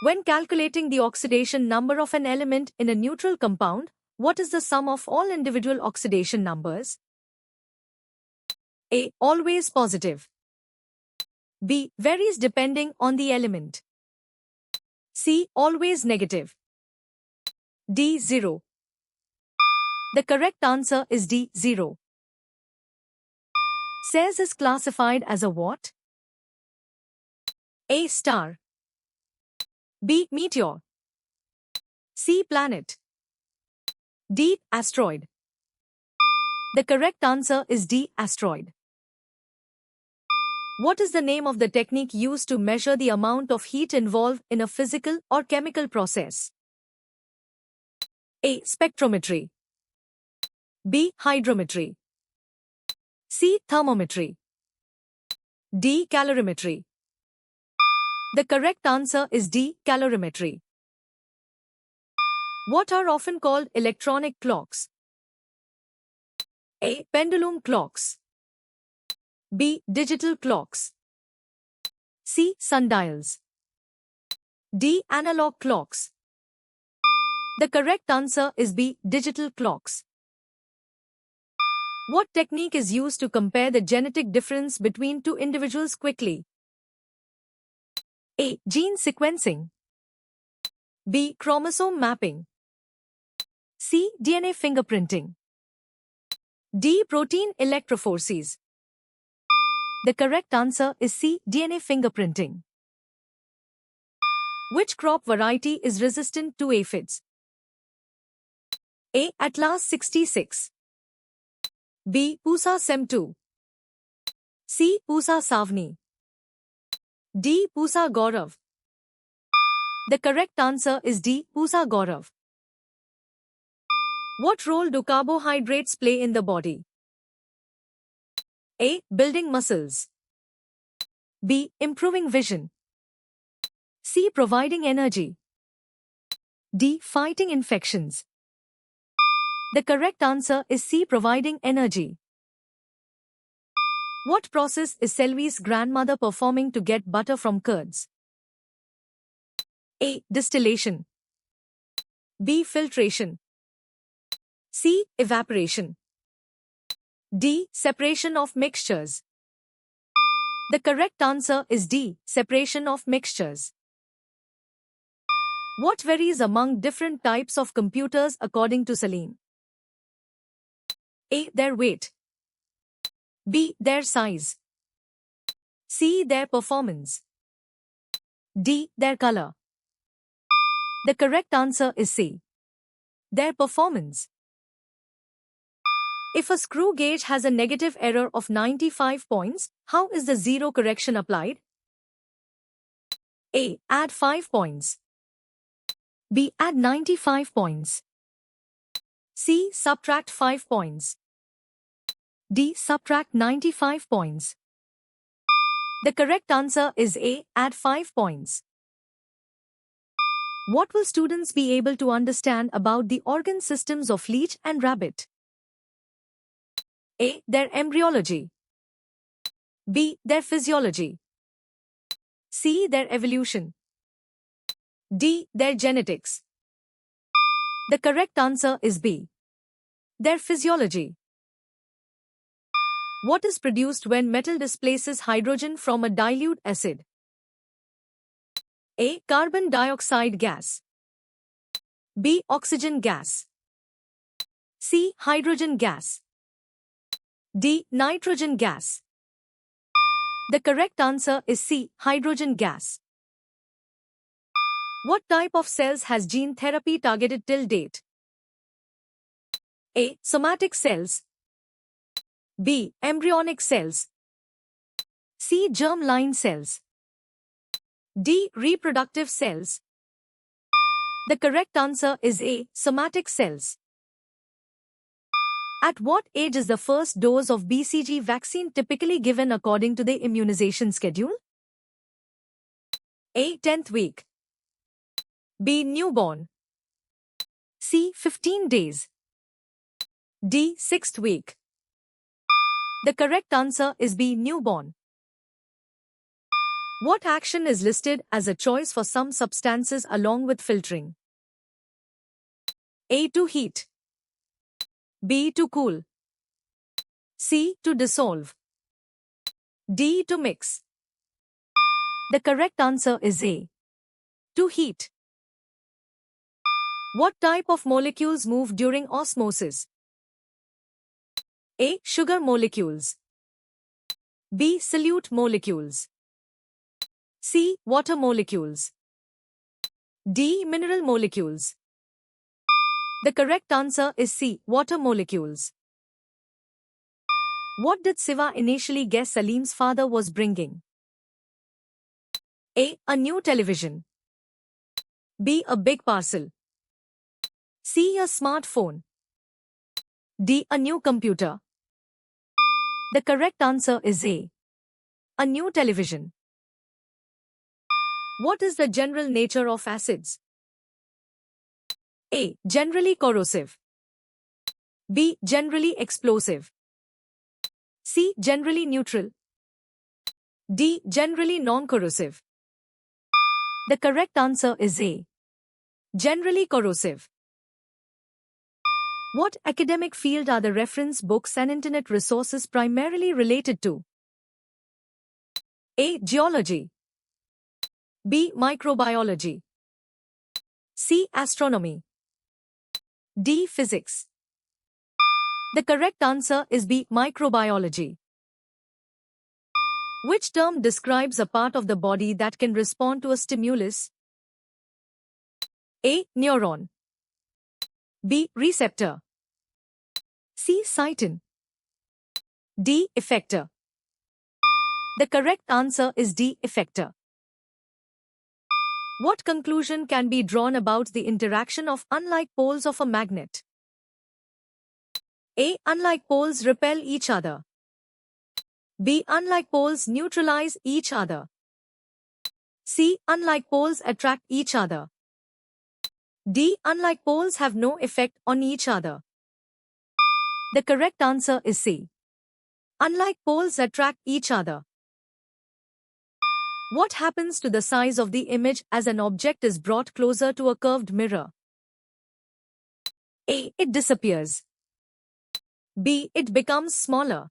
When calculating the oxidation number of an element in a neutral compound, what is the sum of all individual oxidation numbers? A. Always positive. B. Varies depending on the element. C. Always negative. D. 0. The correct answer is D. 0. Ceres is classified as a what? A. Star. B. Meteor. C. Planet. D. Asteroid. The correct answer is D. Asteroid. What is the name of the technique used to measure the amount of heat involved in a physical or chemical process? A. Spectrometry. B. Hydrometry. C. Thermometry. D. Calorimetry. The correct answer is D. Calorimetry. What are often called electronic clocks? A. Pendulum clocks. B. Digital clocks. C. Sundials. D. Analog clocks. The correct answer is B. Digital clocks. What technique is used to compare the genetic difference between two individuals quickly? A. Gene sequencing. B. Chromosome mapping. C. DNA fingerprinting. D. Protein electrophoresis. The correct answer is C. DNA fingerprinting. Which crop variety is resistant to aphids? A. Atlas 66. B. Pusa Sem2. C. Pusa Savni. D. Pusa Gaurav. The correct answer is D. Pusa Gaurav. What role do carbohydrates play in the body? A. Building muscles. B. Improving vision. C. Providing energy. D. Fighting infections. The correct answer is C. Providing energy. What process is Selvi's grandmother performing to get butter from curds? A. Distillation. B. Filtration. C. Evaporation. D. Separation of mixtures. The correct answer is D. Separation of mixtures. What varies among different types of computers according to Salim? A. Their weight. B. Their size. C. Their performance. D. Their color. The correct answer is C. Their performance. If a screw gauge has a negative error of 95 points, how is the zero correction applied? A. Add 5 points. B. Add 95 points. C. Subtract 5 points. D. Subtract 95 points. The correct answer is A. Add 5 points. What will students be able to understand about the organ systems of leech and rabbit? A. Their embryology. B. Their physiology. C. Their evolution. D. Their genetics. The correct answer is B. Their physiology. What is produced when metal displaces hydrogen from a dilute acid? A. Carbon dioxide gas. B. Oxygen gas. C. Hydrogen gas. D. Nitrogen gas. The correct answer is C. Hydrogen gas. What type of cells has gene therapy targeted till date? A. Somatic cells. B. Embryonic cells. C. Germ-line cells. D. Reproductive cells. The correct answer is A. Somatic cells. At what age is the first dose of BCG vaccine typically given according to the immunization schedule? A. 10th week. B. Newborn. C. 15 days. D. 6th week. The correct answer is B. Newborn. What action is listed as a choice for some substances along with filtering? A. To heat. B. To cool. C. To dissolve. D. To mix. The correct answer is A. To heat. What type of molecules move during osmosis? A. Sugar molecules. B. Solute molecules. C. Water molecules. D. Mineral molecules. The correct answer is C. Water molecules. What did Siva initially guess Salim's father was bringing? A. A new television. B. A big parcel. C. A smartphone. D. A new computer. The correct answer is A. A new television. What is the general nature of acids? A. Generally corrosive. B. Generally explosive. C. Generally neutral. D. Generally non-corrosive. The correct answer is A. Generally corrosive. What academic field are the reference books and internet resources primarily related to? A. Geology. B. Microbiology. C. Astronomy. D. Physics. The correct answer is B. Microbiology. Which term describes a part of the body that can respond to a stimulus? A. Neuron. B. Receptor. C. Cytokine. D. Effector. The correct answer is D. Effector. What conclusion can be drawn about the interaction of unlike poles of a magnet? A. Unlike poles repel each other. B. Unlike poles neutralize each other. C. Unlike poles attract each other. D. Unlike poles have no effect on each other. The correct answer is C. Unlike poles attract each other. What happens to the size of the image as an object is brought closer to a curved mirror? A. It disappears. B. It becomes smaller.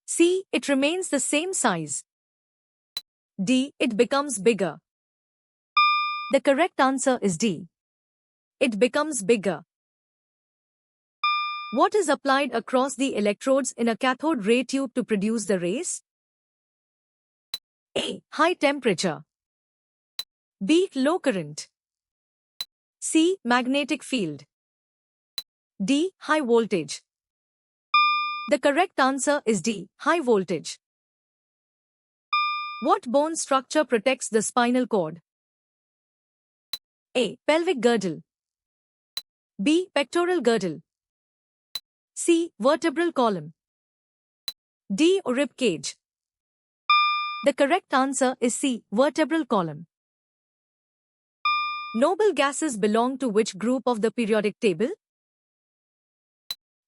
C. It remains the same size. D. It becomes bigger. The correct answer is D. It becomes bigger. What is applied across the electrodes in a cathode ray tube to produce the rays? A. High temperature. B. Low current. C. Magnetic field. D. High voltage. The correct answer is D. High voltage. What bone structure protects the spinal cord? A. Pelvic girdle. B. Pectoral girdle. C. Vertebral column. D. Rib cage. The correct answer is C. Vertebral column. Noble gases belong to which group of the periodic table?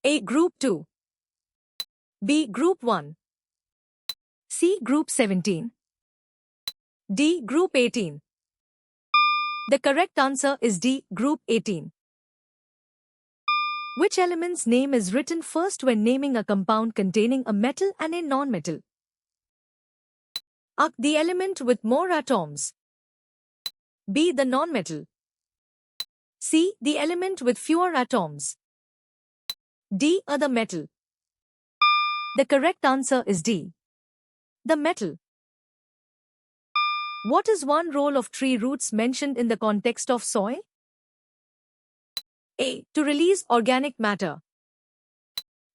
A. Group 2. B. Group 1. C. Group 17. D. Group 18. The correct answer is D. Group 18. Which element's name is written first when naming a compound containing a metal and a non-metal? A. The element with more atoms. B. The non-metal. C. The element with fewer atoms. D. The metal. The correct answer is D. The metal. What is one role of tree roots mentioned in the context of soil? A. To release organic matter.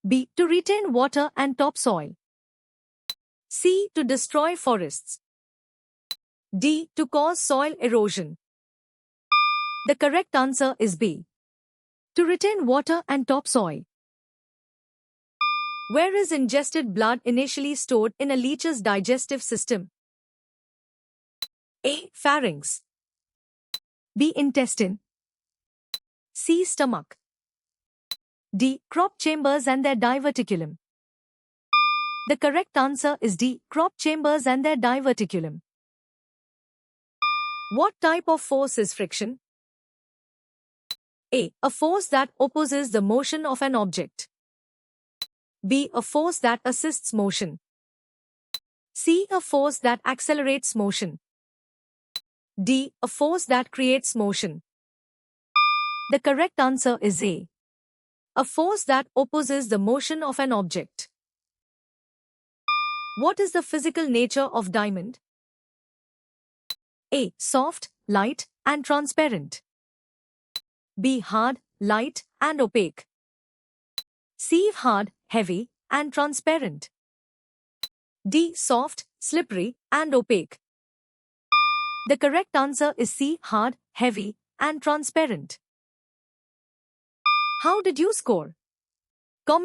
B. To retain water and topsoil. C. To destroy forests. D. To cause soil erosion. The correct answer is B. To retain water and topsoil. Where is ingested blood initially stored in a leech's digestive system? A. Pharynx. B. Intestine. C. Stomach. D. Crop chambers and their diverticulum. The correct answer is D. Crop chambers and their diverticulum. What type of force is friction? A. A force that opposes the motion of an object. B. A force that assists motion. C. A force that accelerates motion. D. A force that creates motion. The correct answer is A. A force that opposes the motion of an object. What is the physical nature of diamond? A. Soft, light, and transparent. B. Hard, light, and opaque. C. Hard, heavy, and transparent. D. Soft, slippery, and opaque. The correct answer is C. Hard, heavy, and transparent. How did you score?